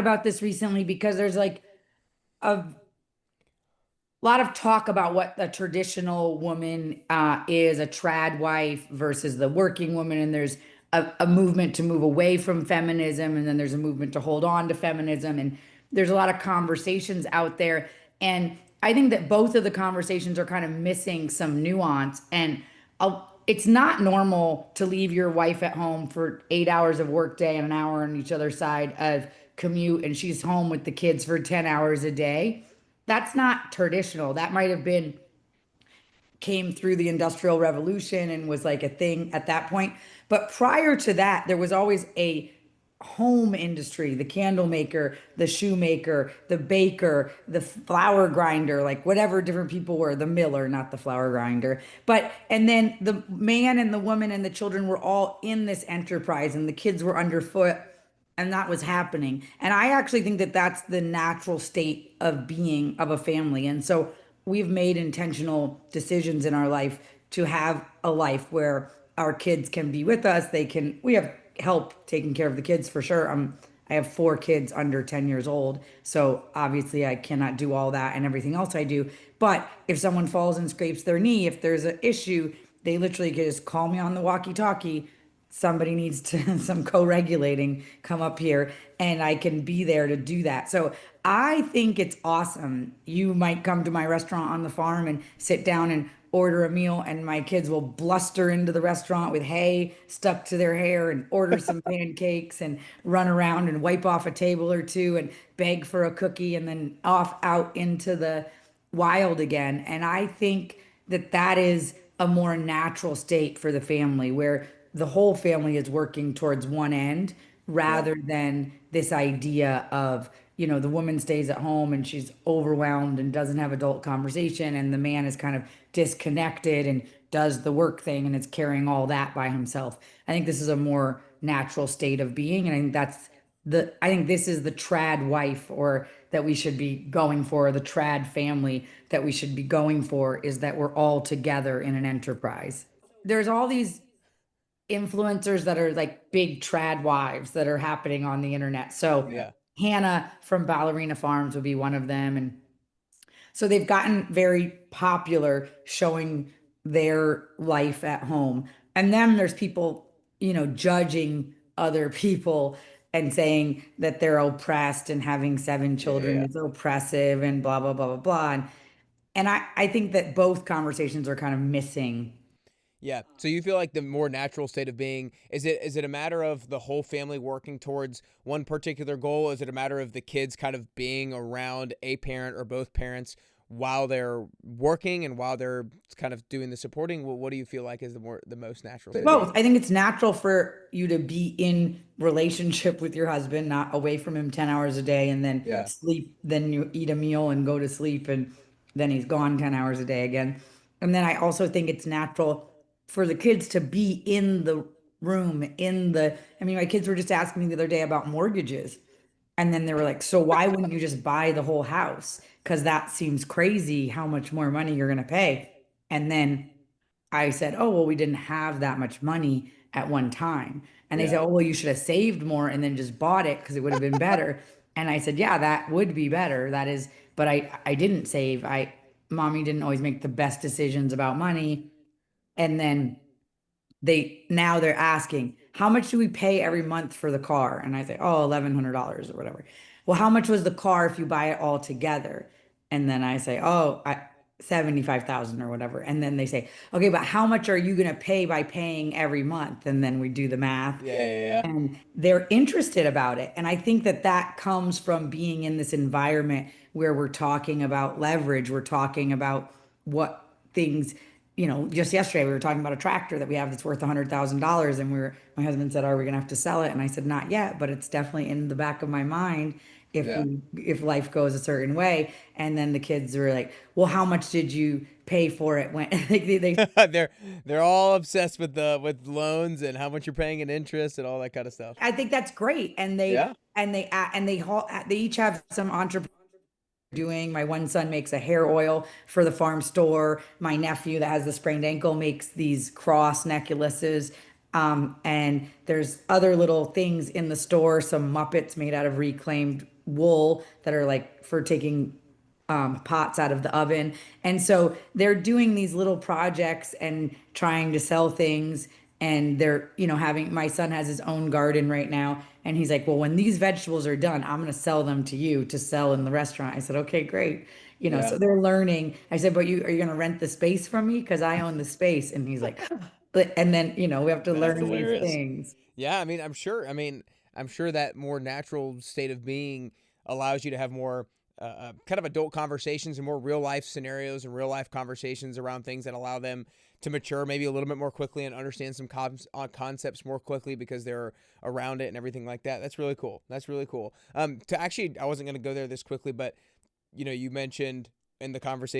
about this recently because there's like a lot of talk about what the traditional woman is, a trad wife versus the working woman, and there's a movement to move away from feminism, and then there's a movement to hold on to feminism, and there's a lot of conversations out there, and I think that both of the conversations are kind of missing some nuance, and it's not normal to leave your wife at home for 8 hours of workday and an hour on each other side of commute, and she's home with the kids for 10 hours a day. That's not traditional. That might have been came through the Industrial Revolution and was like a thing at that point. But prior to that, there was always a home industry, the candle maker, the shoemaker, the baker, the flour grinder, like whatever different people were, the miller, not the flour grinder. But, and then the man and the woman and the children were all in this enterprise and the kids were underfoot and that was happening. And I actually think that that's the natural state of being of a family. And so we've made intentional decisions in our life to have a life where our kids can be with us. We have help taking care of the kids for sure. I have four kids under 10 years old. So obviously I cannot do all that and everything else I do. But if someone falls and scrapes their knee, if there's an issue, they literally can just call me on the walkie talkie. Somebody needs to some co-regulating come up here and I can be there to do that. So I think it's awesome. You might come to my restaurant on the farm and sit down and order a meal and my kids will bluster into the restaurant with hay stuck to their hair and order some pancakes and run around and wipe off a table or two and beg for a cookie and then off out into the wild again. And I think that that is a more natural state for the family where the whole family is working towards one end Yeah. rather than this idea of, the woman stays at home and she's overwhelmed and doesn't have adult conversation, and the man is kind of disconnected and does the work thing and is carrying all that by himself. I think this is a more natural state of being. And I think this is the trad wife or that we should be going for, the trad family that we should be going for is that we're all together in an enterprise. There's all these influencers that are like big trad wives that are happening on the internet. So Yeah. Hannah from Ballerina Farms would be one of them. And so they've gotten very popular showing their life at home. And then there's people, judging other people and saying that they're oppressed and having seven Yeah. children Yeah. is oppressive and blah, blah, blah, blah, blah. And I think that both conversations are kind of missing. Yeah. So you feel like the more natural state of being is it a matter of the whole family working towards one particular goal? Is it a matter of the kids kind of being around a parent or both parents while they're working and while they're kind of doing the supporting? What do you feel like is the most natural state of Both. being? I think it's natural for you to be in relationship with your husband, not away from him 10 hours a day and then Yeah. sleep, then you eat a meal and go to sleep and then he's gone 10 hours a day again. And then I also think it's natural for the kids to be in the room, I mean, my kids were just asking me the other day about mortgages. And then they were like, so why wouldn't you just buy the whole house? Because that seems crazy how much more money you're going to pay. And then I said, oh, well, we didn't have that much money at one time. And they said, Yeah. oh, well, you should have saved more and then just bought it because it would have been better. And I said, yeah, that would be better. That is, but I didn't save. Mommy didn't always make the best decisions about money. And then now they're asking, how much do we pay every month for the car? And I say, oh, $1,100 or whatever. Well, how much was the car if you buy it all together? And then I say, 75,000 or whatever. And then they say, okay, but how much are you going to pay by paying every month? And then we do the math Yeah. Yeah. Yeah. and they're interested about it. And I think that that comes from being in this environment where we're talking about leverage, we're talking about what things, just yesterday we were talking about a tractor that we have that's worth $100,000 and my husband said, are we going to have to sell it? And I said, not yet, but it's definitely in the back of my mind Yeah. if life goes a certain way. And then the kids were like, well, how much did you pay for it when they they're all obsessed with with loans and how much you're paying in interest and all that kind of stuff. I think that's great. Yeah. They each have some entrepreneur doing. My one son makes a hair oil for the farm store. My nephew that has the sprained ankle makes these cross necklaces. And there's other little things in the store, some Muppets made out of reclaimed wool that are like for taking pots out of the oven. And so they're doing these little projects and trying to sell things. And they're, having my son has his own garden right now. And he's like, well, when these vegetables are done, I'm going to sell them to you to sell in the restaurant. I said, okay, great. Yeah. So they're learning. I said, but are you going to rent the space from me? Because I own the space. And he's like, but, and then, we have to That's learn these hilarious. things. Yeah, I mean, I'm sure. I mean, I'm sure that more natural state of being allows you to have more kind of adult conversations and more real life scenarios and real life conversations around things that allow them to mature maybe a little bit more quickly and understand some concepts more quickly because they're around it and everything like that. That's really cool. That's really cool. To actually, I wasn't going to go there this quickly, but you mentioned in the conversation